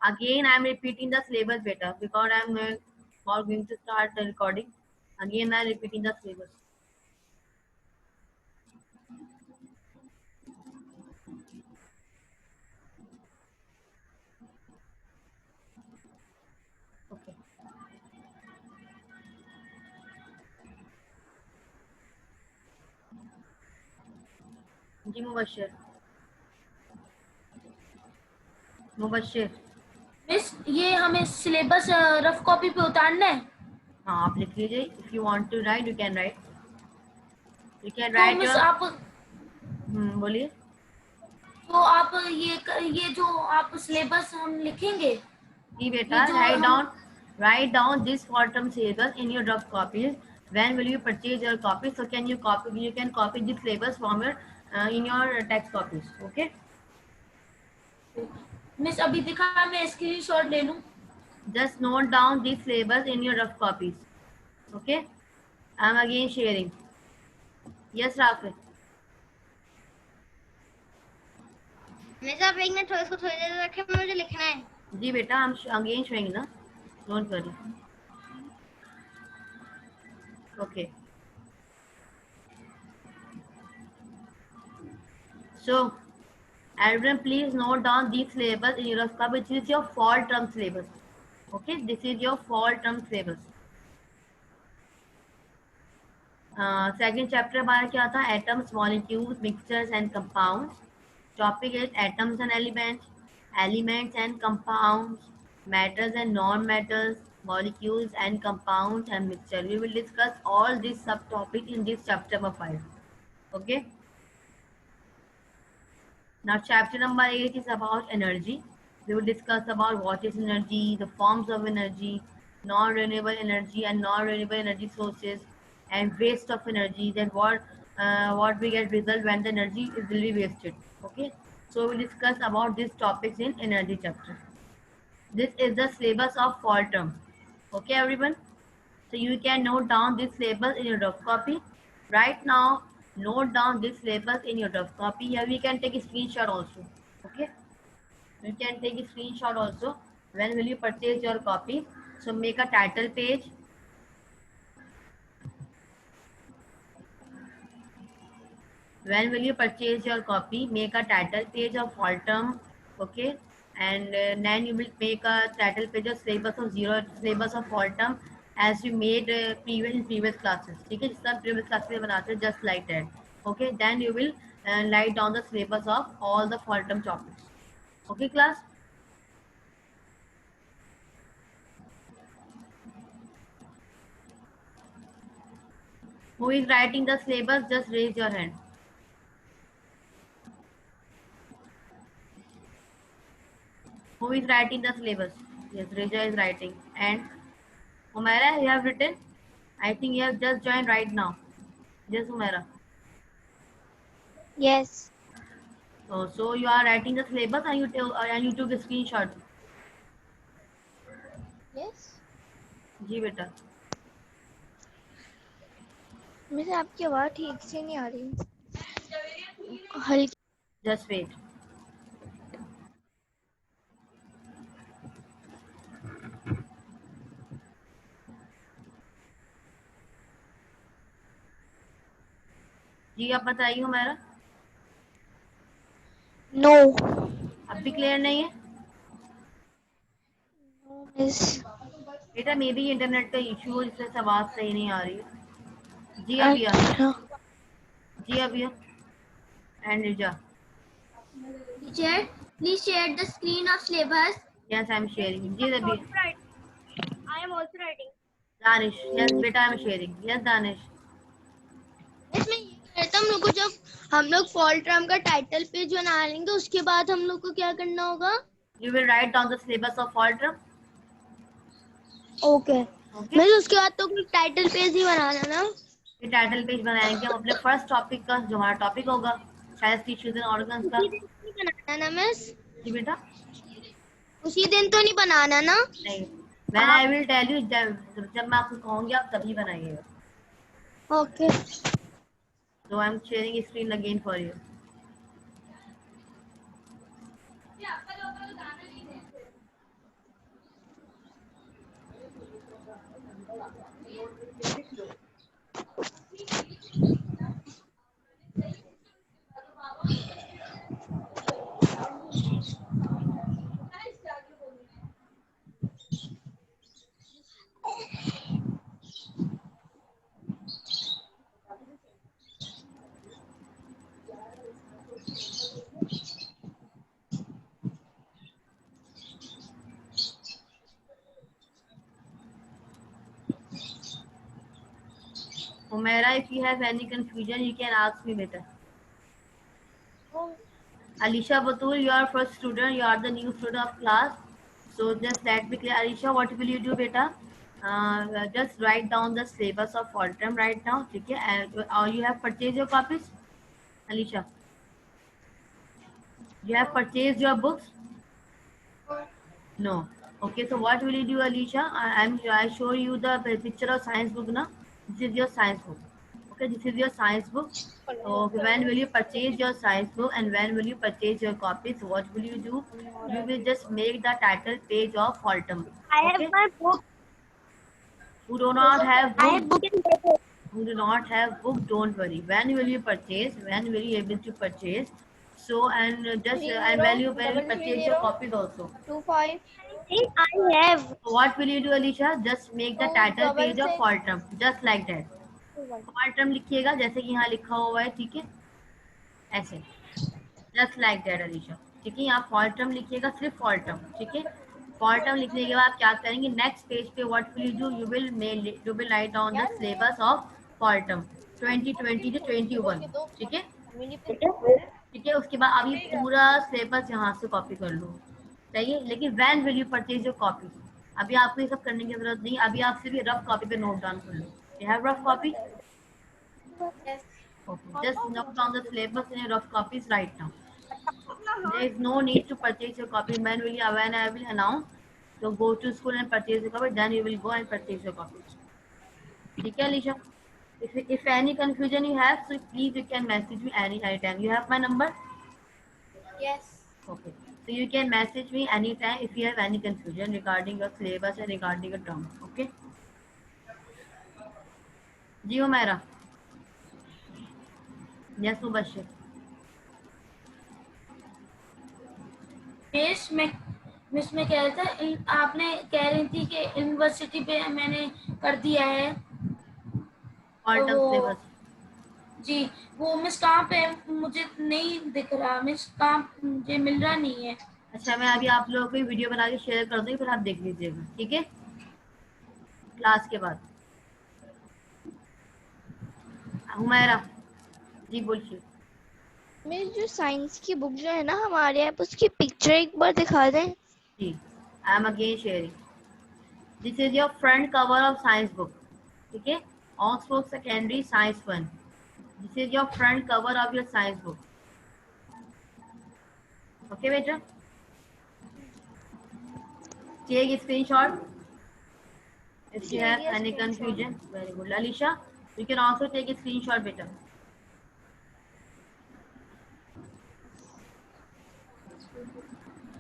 Again, I am repeating the syllabus beta because I am not going to start the recording. Again, I am repeating the syllabus. Okay. जी Mubashshir Mubashshir miss ये हमें syllabus rough copy पे उतारना है। हाँ आप लिख लीजिए. If you want to write, you can write. You can तो write मिस your. आप बोलिए. तो आप ये जो आप सिलेबस हम लिखेंगे जी बेटा, ये जो हम write down this for-term syllabus in your rough copies. When will you purchase your copy? So can you copy? You can copy this syllabus from your in your text copies. Okay. Miss अभी दिखा मैं screenshot ले लूं। Just note down this syllabus in your rough copies. Okay. I am again sharing. Yes, Rafik. Miss आप एक minute इसको थोड़ी देर रखें, मुझे लिखना है। जी बेटा, I'm again showing ना. Don't worry. Okay. So, everyone please note down these syllabus in your rough copy. This is your fall term syllabus. Okay, this is your fall term syllabus. Second chapter हमारा क्या था? Atoms, molecules, mixtures and compounds. Topic is atoms and elements, elements and compounds, matters and non-matters, molecules and compounds and mixture. We will discuss all these subtopics in this chapter number 5. Okay. Now chapter number 8 is about energy. We will discuss about what is energy, the forms of energy, non-renewable energy and non-renewable energy sources, and waste of energy. Then what we get result when the energy is really wasted. Okay. So we will discuss about these topics in energy chapter. This is the syllabus of fall term. Okay, everyone. So you can note down this syllabus in your rough copy. Right now, note down this syllabus in your rough copy. Here we can take a screenshot also. Okay. You can take a screenshot also. When will you purchase your copy? So make a title page. When will you purchase your copy? Make a title page of fall term. Okay. And then you will make a title page of syllabus of syllabus of fall term as you made previous classes. ठीक है, जिस तरह previous classes में बनाते हैं, just like that. Okay. Then you will write down the syllabus of all the fall term topics. Okay, class. Who is writing the syllabus? Just raise your hand. Who is writing the syllabus? Yes, Reja is writing. And Umaira, you have written? I think you have just joined right now. Yes, Umaira. Yes. Oh, so you are writing the syllabus and you took a screenshot. Yes. जी बेटा. Miss आपकी आवाज ठीक से नहीं आ रही, हल्की. Just wait. जी आप बताइए उमैरा. नो. अब भी क्लियर नहीं है? No miss. बेटा मे भी इंटरनेट का इशू हो जिससे आवाज सही नहीं आ रही है. जी अभिया. अच्छा. जी Abhiya. And Riza. Teacher, please share the screen of syllabus. Yes, I am sharing. जी Abhiya. I am also writing. Danish. Yes, बेटा I am sharing. Yes, Danish. इसमें ये कह रहा था, हम लोग को जब हम लोग फॉल टर्म का टाइटल पेज बना लेंगे उसके बाद हम लोग को क्या करना होगा? You will write down the syllabus of fall term. Okay. Okay. मैं उसके बाद तो टाइटल पेज ही बनाना ना. ये टाइटल पेज बनाएंगे हम अपने फर्स्ट टॉपिक का, जो हमारा टॉपिक होगा शायद टिश्यूज एंड ऑर्गन्स का. उसी दिन तो नहीं बनाना ना मिस? जी बेटा. उसी दिन तो नहीं बनाना ना? नहीं. When I will tell you, जब मैं आपको कहूँगी आप तभी बनाइएगा. Okay. So I am sharing screen again for you. Umaira, if you have any confusion, you can ask me later. Alisha Batul, you are first student. You are the new student of class. So just let me clear. Alisha, what will you do, beta? Just write down the syllabus of fall term right now. Okay, and you have purchased your copies, Alisha. You have purchased your books? No. Okay, so what will you do, Alicia? I show you the picture of science book now. This is your science book. Okay, this is your science book. So when will you purchase your science book and when will you purchase your copies? What will you do? You will just make the title page of Haltom. I have Okay. my book. Who do not have I have book? book in paper. Who do not have book? Don't worry. When will you purchase? When will you able to purchase? So and just and when you purchase your copies also. 25. I have. So what will you do, Alicia? Just make the title page of fall term, just like that. fall term लिखिएगा जैसे कि यहाँ लिखा हुआ है, ठीक है, ऐसे, just like that, Alicia. ठीक है, यहाँ fall term लिखिएगा, सिर्फ fall term, ठीक है. fall term लिखने के बाद क्या करेंगे, नेक्स्ट पेज पे what will you do, you will write down the syllabus of fall term 2020 to 21, ठीक है. ठीक है, उसके बाद अभी पूरा सिलेबस यहाँ से कॉपी कर लो, सही है. लेकिन when will you purchase your copy, अभी आपको ये सब करने की जरूरत नहीं. अभी आप सिर्फ रफ कॉपी पे नोट डाउन कर लो. You have rough copy? Okay, just note down the syllabus in a rough copies right now. There is no need to purchase your copy. When I will announce, so go to school and purchase your copy. Then you will go and purchase your copies. ठीक है, Alicia? If any confusion you have, so please you can message me anytime. You have my number? Yes. Okay. So you can message me anytime if you have any confusion regarding your syllabus and regarding your term. Okay? जी Umaira. Yes, Mubashir. Miss में कह रहा था आपने कह रही थी कि यूनिवर्सिटी पे मैंने कर दिया है All term वो syllabus. जी, वो मिस कहाँ पे मुझे नहीं दिख रहा, मिस कहाँ मुझे मिल रहा नहीं है. अच्छा, मैं अभी आप लोगों को वीडियो बना के शेयर कर दूंगी, फिर आप देख लीजिएगा, ठीक है, क्लास के बाद. हुमैरा जी बोलिए. मेरी जो साइंस की बुक जो है ना हमारे यहाँ, उसकी पिक्चर एक बार दिखा दें. जी, I am again sharing. This is your front cover of science book, ठीक है, Oxford secondary science 1. This is your front cover of your science book. Okay बेटा, take screenshot if you have any confusion. Very good, Alisha, you can also take a screenshot beta.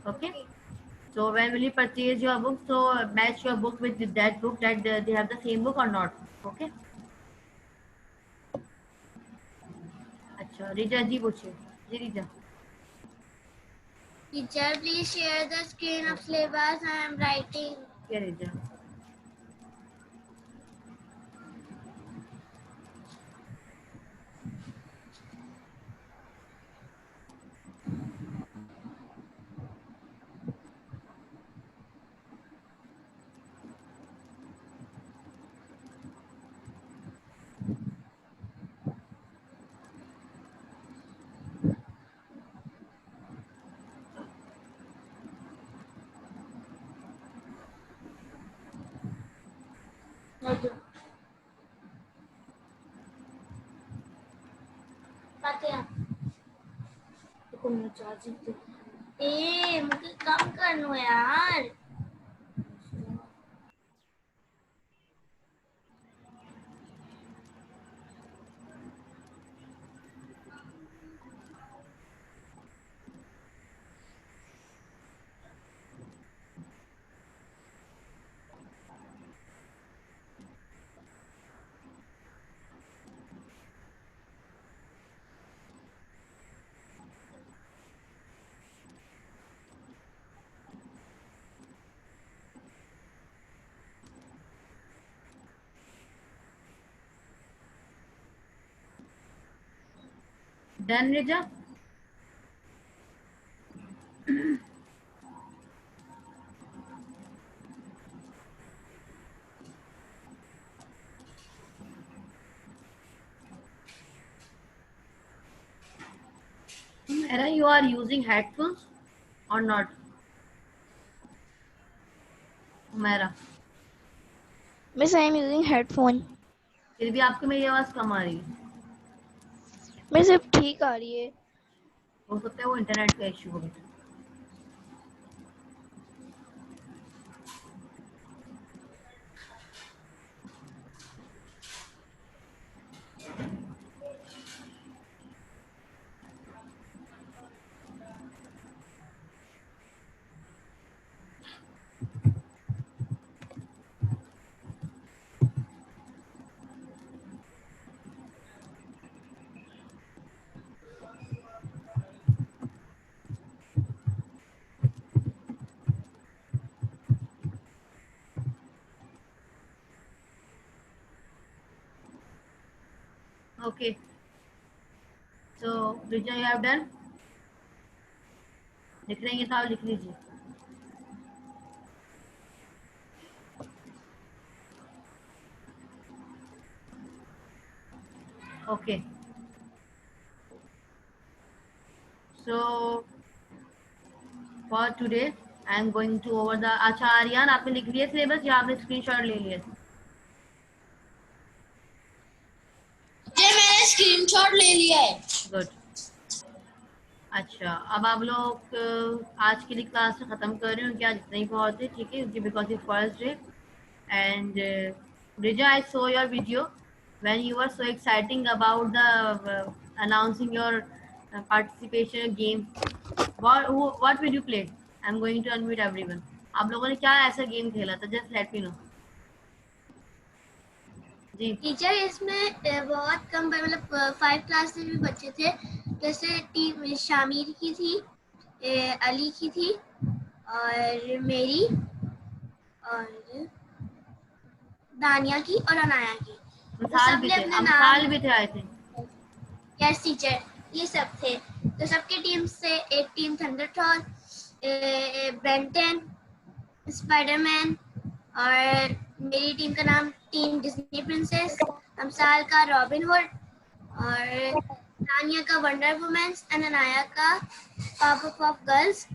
Okay, so when will you purchase your book, so match your book with that book, that they have the same book or not. Okay, अच्छा रिजा जी पूछिए. जी रिजा. Teacher, please share the screen of syllabus I am writing. क्या रिजा? ए मुझे कम करनो यार. Done Riza? Mera, you are using headphones or not? Mera, miss I am using headphone. फिर भी आपको मेरी आवाज कम आ रही है। मेरे सिर्फ ठीक आ रही है। हो सकता है वो इंटरनेट का इश्यू हो। Okay, so Rija, you have done? लिख लेंगे तो आप लिख लीजिए। Okay, so for today I am going to over the। अच्छा आर्यन, आपने लिख लिया सिलेबस या आपने स्क्रीनशॉट ले लिया? ये मैंने स्क्रीनशॉट ले लिया है। गुड। अच्छा, अब आप लोग आज के लिए क्लास ख़त्म कर रहे हो क्या? जितना ही बहुत है, ठीक है, बिकॉज ये first day. And Rija, I saw your video when you were so exciting about the announcing your participation game. What will you play? I'm going to unmute everyone. आप लोगों ने क्या ऐसा गेम खेला था? Just let me know. जी teacher इसमें बहुत कम मतलब 5 क्लास से भी बच्चे थे। जैसे टीम शामिर की थी, अली की थी और मेरी और दानिया की और अनाया की। मिसाल भी थे, मिसाल भी थे आई थिंक। यस टीचर, ये सब थे। तो सबके टीम से एक टीम थंडरथॉर, बेंटन, स्पाइडरमैन और मेरी टीम का नाम टीम डिज्नी प्रिंसेस, अमसाल का रॉबिन हुड और तानिया का वंडर वुमेन, अनाया का पावरपुफ ऑफ गर्ल्स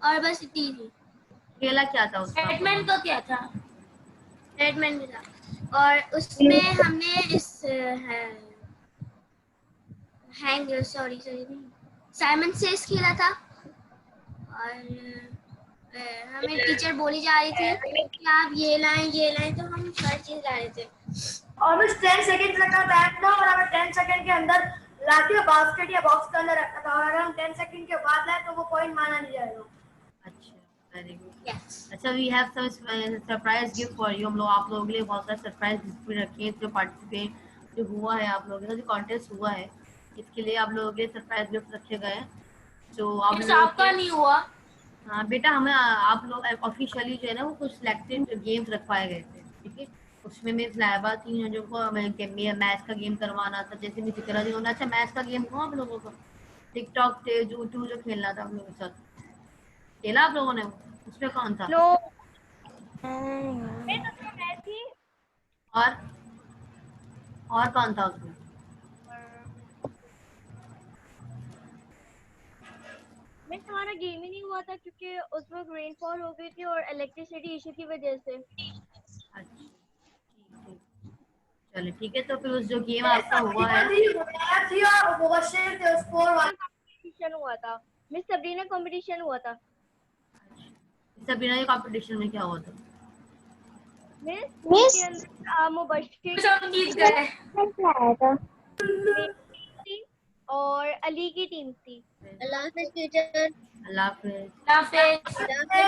और बस इतनी थी। खेला क्या था उसका? बैटमैन का क्या था? रेडमैन भी था और उसमें हमने इस साइमन सेस खेला था और हमें टीचर बोली जा रही थी कि आप ये लाएं तो हम हर चीज ला रहे थे। और बस 10 सेकंड तक का टाइम था और हमें 10 सेकंड के अंदर लाके बास्केट या बॉक्स के अंदर रखना था और अगर हम 10 सेकंड के बाद लाए तो वो पॉइंट माना नहीं जाएगा। अच्छा, वेरी गुड। Yes. अच्छा, we have some surprise gift for you. हम लोग आप लोगों के लिए बहुत सारे सरप्राइज गिफ्ट भी रखे हैं। जो पार्टिसिपेट जो हुआ है आप लोगों के साथ, जो कॉन्टेस्ट हुआ है, इसके लिए आप लोगों के लिए सरप्राइज गिफ्ट रखे गए हैं। तो आप बस लोगों आपका नहीं हुआ। हाँ बेटा, हमें आप लोग ऑफिशियली जो है ना वो कुछ सिलेक्टेड गेम्स रखवाए गए थे, ठीक है। उसमें मिस लाइबा थी जो को मैच का गेम करवाना था, जैसे मिस इकरा जी होना। अच्छा, मैच का गेम हुआ आप लोगों को? टिकटॉक थे जो खेलना था हम लोगों के साथ, खेला आप लोगों ने? उसमें कौन था? नो और कौन था उसमें? मिस हमारा गेम ही नहीं हुआ था क्योंकि उस वक्त रेनफॉल हो गई थी और इलेक्ट्रिसिटी इशू की वजह से। अच्छा, ठीक, चलो ठीक है। तो फिर उस जो गेम आपका हुआ है थी और मुबशिर थे स्कोर कंपटीशन हुआ था मिस, सबरीना कंपटीशन हुआ था सबीना के कंपटीशन में क्या हुआ था? मिस के अंदर मुबश्शिर सब जीत गए। थी और अली की टीम थी। अल्लाह हाफिज़ टीचर। अल्लाह हाफिज़। या फिर